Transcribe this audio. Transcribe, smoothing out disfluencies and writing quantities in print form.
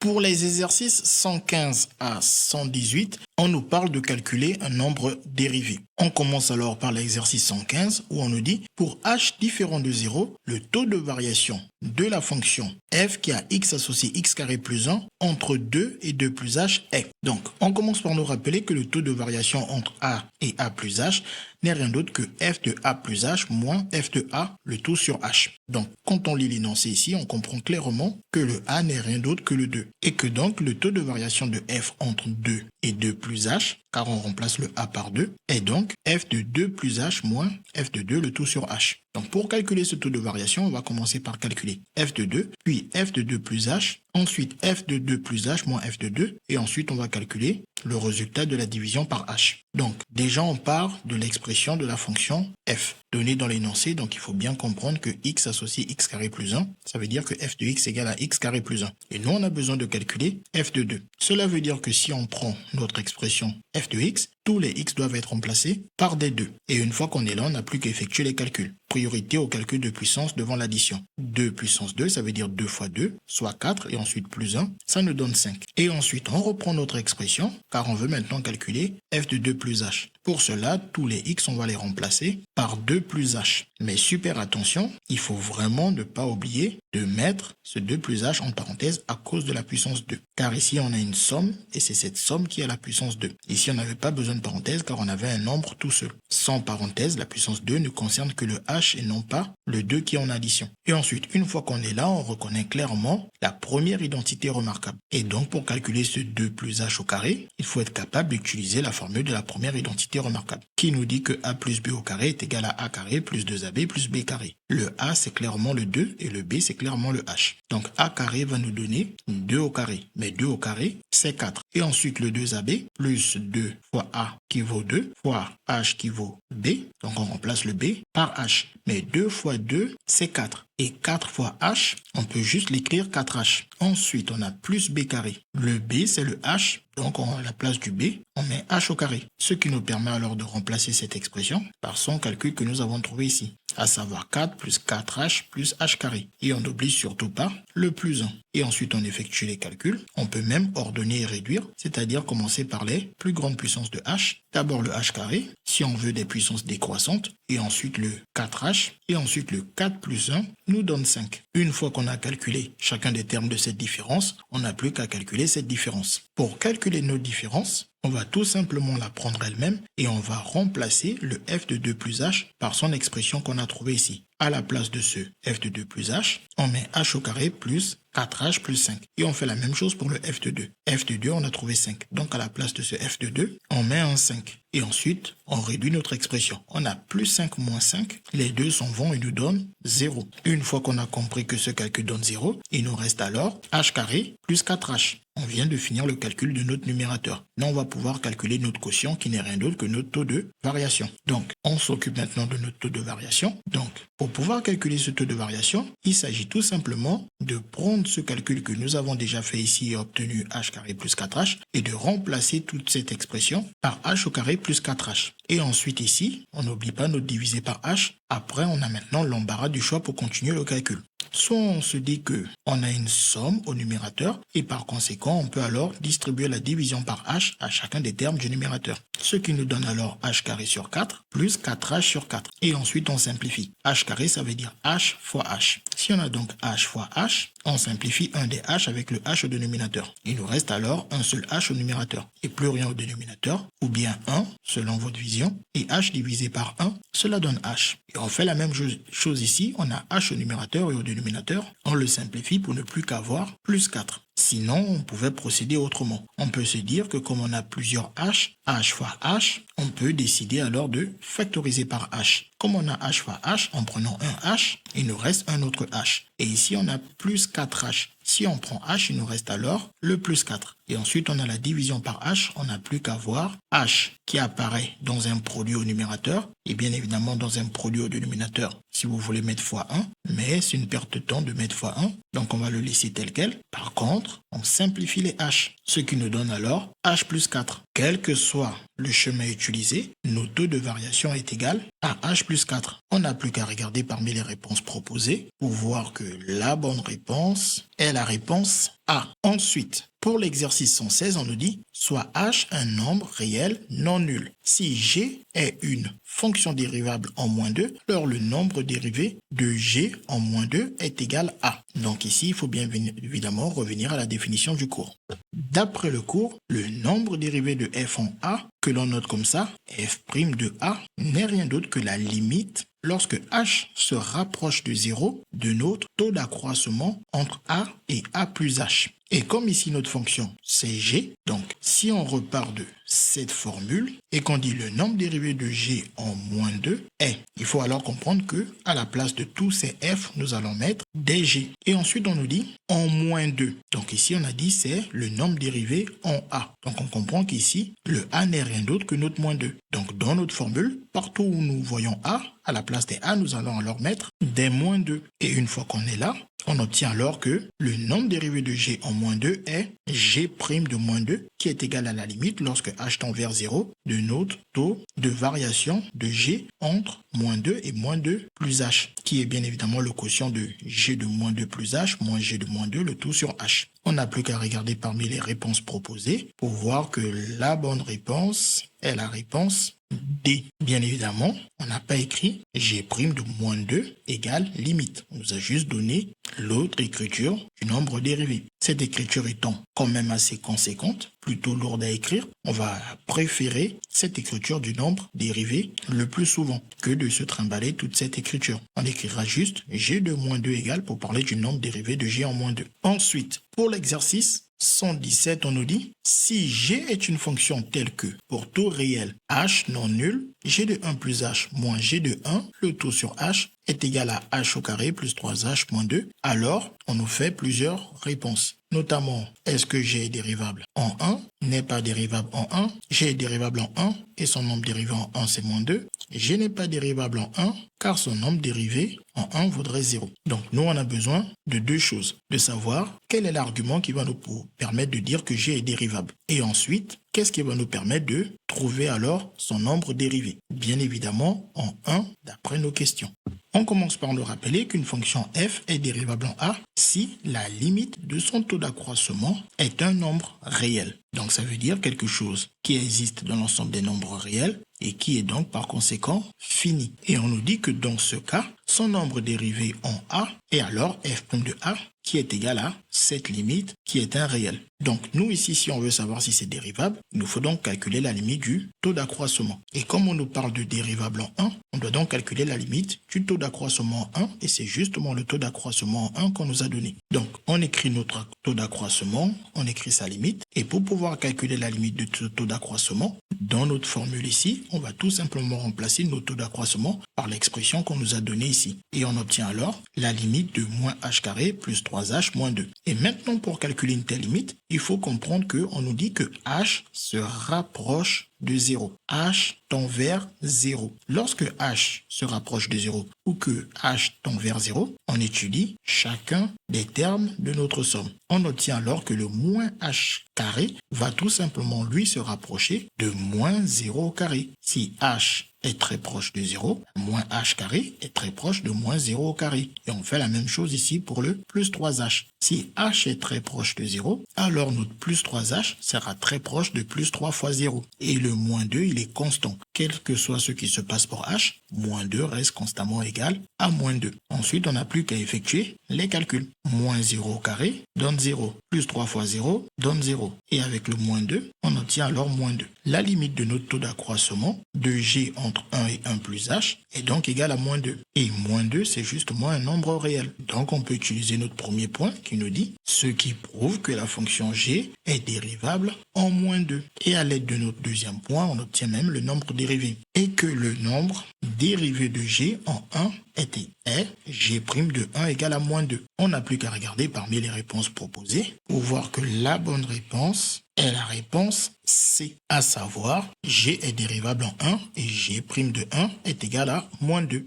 Pour les exercices 115 à 118, on nous parle de calculer un nombre dérivé. On commence alors par l'exercice 115 où on nous dit pour h différent de 0, le taux de variation de la fonction f qui a x associé x carré plus 1 entre 2 et 2 plus h est. Donc, on commence par nous rappeler que le taux de variation entre a et a plus h n'est rien d'autre que f de a plus h moins f de a, le tout sur h. Donc, quand on lit l'énoncé ici, on comprend clairement que le a n'est rien d'autre que le 2. Et que donc, le taux de variation de f entre 2 et 2 plus h, car on remplace le a par 2, est donc f de 2 plus h moins f de 2, le tout sur h. Donc, pour calculer ce taux de variation, on va commencer par calculer f de 2, puis f de 2 plus h, ensuite f de 2 plus h moins f de 2, et ensuite on va calculer le résultat de la division par h. Donc, déjà on part de l'expression de la fonction f, donnée dans l'énoncé, donc il faut bien comprendre que x associé x carré plus 1, ça veut dire que f de x égale à x carré plus 1. Et nous, on a besoin de calculer f de 2. Cela veut dire que si on prend notre expression f de x, tous les x doivent être remplacés par des 2. Et une fois qu'on est là, on n'a plus qu'à effectuer les calculs. Priorité au calcul de puissance devant l'addition. 2 puissance 2, ça veut dire 2 fois 2, soit 4, et ensuite plus 1, ça nous donne 5. Et ensuite, on reprend notre expression, car on veut maintenant calculer f de 2 plus h. Pour cela, tous les x, on va les remplacer par 2 plus h. Mais super attention, il faut vraiment ne pas oublier de mettre ce 2 plus h en parenthèse à cause de la puissance 2. Car ici, on a une somme, et c'est cette somme qui a la puissance 2. Ici, on n'avait pas besoin de parenthèse, car on avait un nombre tout seul. Sans parenthèse, la puissance 2 ne concerne que le h et non pas le 2 qui est en addition. Et ensuite, une fois qu'on est là, on reconnaît clairement la première identité remarquable. Et donc, pour calculer ce 2 plus h au carré, il faut être capable d'utiliser la formule de la première identité remarquable, qui nous dit que a plus b au carré est égal à a carré plus 2ab plus b carré. Le a, c'est clairement le 2, et le b, c'est clairement le h. Donc, a carré va nous donner 2 au carré. Mais 2 au carré, c'est 4. Et ensuite, le 2ab plus 2 fois a qui vaut 2, fois h qui vaut b. Donc, on remplace le b par h. Mais 2 fois 2, c'est 4. Et 4 fois h, on peut juste l'écrire 4h. Ensuite, on a plus b carré. Le b, c'est le h. Donc, à la place du b, on met h au carré. Ce qui nous permet alors de remplacer cette expression par son calcul que nous avons trouvé ici, à savoir 4 plus 4h plus h carré. Et on n'oublie surtout pas le plus 1. Et ensuite, on effectue les calculs. On peut même ordonner et réduire, c'est-à-dire commencer par les plus grandes puissances de h. D'abord le h carré, si on veut des puissances décroissantes, et ensuite le 4h, et ensuite le 4 plus 1 nous donne 5. Une fois qu'on a calculé chacun des termes de cette différence, on n'a plus qu'à calculer cette différence. Pour calculer nos différences, on va tout simplement la prendre elle-même et on va remplacer le f de 2 plus h par son expression qu'on a trouvée ici. À la place de ce f de 2 plus h, on met h au carré plus 4h plus 5. Et on fait la même chose pour le f de 2. f de 2, on a trouvé 5. Donc à la place de ce f de 2, on met un 5. Et ensuite, on réduit notre expression. On a plus 5 moins 5. Les deux s'en vont et nous donnent 0. Une fois qu'on a compris que ce calcul donne 0, il nous reste alors h carré plus 4h. On vient de finir le calcul de notre numérateur. Là, on va pouvoir calculer notre quotient qui n'est rien d'autre que notre taux de variation. Donc, on s'occupe maintenant de notre taux de variation. Donc, pour pouvoir calculer ce taux de variation, il s'agit tout simplement de prendre ce calcul que nous avons déjà fait ici et obtenu h carré plus 4h et de remplacer toute cette expression par h au carré plus 4h. Et ensuite ici, on n'oublie pas notre divisé par h. Après, on a maintenant l'embarras du choix pour continuer le calcul. Soit on se dit que on a une somme au numérateur et par conséquent, on peut alors distribuer la division par h à chacun des termes du numérateur. Ce qui nous donne alors h carré sur 4 plus 4h sur 4. Et ensuite, on simplifie. H carré, ça veut dire h fois h. Si on a donc h fois h, on simplifie un des h avec le h au dénominateur. Il nous reste alors un seul h au numérateur et plus rien au dénominateur, ou bien 1 selon votre vision, et h divisé par 1, cela donne h. Et on fait la même chose ici, on a h au numérateur et au dénominateur, on le simplifie pour ne plus qu'avoir plus 4. Sinon, on pouvait procéder autrement. On peut se dire que comme on a plusieurs h fois h, on peut décider alors de factoriser par h. Comme on a h fois h, en prenant un h, il nous reste un autre h. Et ici, on a plus 4h. Si on prend h, il nous reste alors le plus 4. Et ensuite, on a la division par h. On n'a plus qu'à voir h qui apparaît dans un produit au numérateur et bien évidemment dans un produit au dénominateur si vous voulez mettre fois 1. Mais c'est une perte de temps de mettre fois 1. Donc, on va le laisser tel quel. Par contre, on simplifie les h. Ce qui nous donne alors h plus 4. Quel que soit le chemin utilisé, notre taux de variation est égal à h plus 4. On n'a plus qu'à regarder parmi les réponses proposées pour voir que la bonne réponse est la réponse A. Ensuite, pour l'exercice 116, on nous dit soit h un nombre réel non nul. Si g est une fonction dérivable en moins 2, alors le nombre dérivé de g en moins 2 est égal à. Donc ici, il faut bien évidemment revenir à la définition du cours. D'après le cours, le nombre dérivé de f en a, que l'on note comme ça, f' de a, n'est rien d'autre que la limite lorsque h se rapproche de 0 de notre taux d'accroissement entre a et a plus h. Et comme ici notre fonction c'est g, donc si on repart de cette formule et qu'on dit le nombre dérivé de g en moins 2 est, il faut alors comprendre que à la place de tous ces f, nous allons mettre des g. Et ensuite on nous dit en moins 2. Donc ici on a dit c'est le nombre dérivé en a. Donc on comprend qu'ici le a n'est rien d'autre que notre moins 2. Donc dans notre formule, partout où nous voyons a, à la place des a, nous allons alors mettre des moins 2. Et une fois qu'on est là, on obtient alors que le nombre dérivé de g en moins 2 est g' de moins 2 qui est égal à la limite lorsque h tend vers 0 de notre taux de variation de g entre moins 2 et moins 2 plus h qui est bien évidemment le quotient de g de moins 2 plus h moins g de moins 2 le tout sur h. On n'a plus qu'à regarder parmi les réponses proposées pour voir que la bonne réponse est la réponse D. Bien évidemment, on n'a pas écrit g' de moins 2 égale limite. On nous a juste donné l'autre écriture du nombre dérivé. Cette écriture étant quand même assez conséquente, plutôt lourde à écrire, on va préférer cette écriture du nombre dérivé le plus souvent que de se trimballer toute cette écriture. On écrira juste g de moins 2 égale pour parler du nombre dérivé de g en moins 2. Ensuite, pour l'exercice 117, on nous dit si g est une fonction telle que pour tout réel h non nul, g de 1 plus h moins g de 1, le tout sur h est égal à h au carré plus 3h moins 2, alors on nous fait plusieurs réponses. Notamment, est-ce que g est dérivable en 1, n'est pas dérivable en 1, g est dérivable en 1 et son nombre dérivé en 1 c'est moins 2, g n'est pas dérivable en 1 car son nombre dérivé en 1 vaudrait 0. Donc nous on a besoin de deux choses, de savoir quel est l'argument qui va nous permettre de dire que g est dérivable et ensuite qu'est-ce qui va nous permettre de trouver alors son nombre dérivé. Bien évidemment en 1 d'après nos questions. On commence par nous rappeler qu'une fonction f est dérivable en a si la limite de son taux d'accroissement est un nombre réel. Donc ça veut dire quelque chose qui existe dans l'ensemble des nombres réels et qui est donc par conséquent fini. Et on nous dit que dans ce cas, son nombre dérivé en a est alors f' de a qui est égal à cette limite qui est un réel. Donc nous ici, si on veut savoir si c'est dérivable, il nous faut donc calculer la limite du taux d'accroissement. Et comme on nous parle de dérivable en 1, on doit donc calculer la limite du taux d'accroissement en 1 et c'est justement le taux d'accroissement en 1 qu'on nous a donné. Donc on écrit notre taux d'accroissement, on écrit sa limite et pour pouvoir calculer la limite de ce taux d'accroissement, dans notre formule ici, on va tout simplement remplacer notre taux d'accroissement par l'expression qu'on nous a donnée ici. Et on obtient alors la limite de moins h carré plus 3h moins 2. Et maintenant, pour calculer une telle limite, il faut comprendre qu'on nous dit que h se rapproche de 0. h tend vers 0. Lorsque h se rapproche de 0 ou que h tend vers 0, on étudie chacun des termes de notre somme. On obtient alors que le moins h carré va tout simplement lui se rapprocher de moins 0 au carré. Si h est très proche de 0, moins h carré est très proche de moins 0 au carré. Et on fait la même chose ici pour le plus 3h. Si h est très proche de 0, alors notre plus 3h sera très proche de plus 3 fois 0. Et le moins 2, il est constant. Quel que soit ce qui se passe pour h, moins 2 reste constamment égal à moins 2. Ensuite, on n'a plus qu'à effectuer les calculs. Moins 0 au carré donne 0. Plus 3 fois 0 donne 0. Et avec le moins 2, on obtient alors moins 2. La limite de notre taux d'accroissement de g entre 1 et 1 plus h est donc égale à moins 2. Et moins 2, c'est justement un nombre réel. Donc on peut utiliser notre premier point qui nous dit ce qui prouve que la fonction g est dérivable en moins 2. Et à l'aide de notre deuxième point, on obtient même le nombre dérivé. Et que le nombre dérivé de g en 1 est g' de 1 égale à moins 2. On n'a plus qu'à regarder parmi les réponses proposées pour voir que la bonne réponse est la réponse C, à savoir g est dérivable en 1 et g' de 1 est égal à moins 2.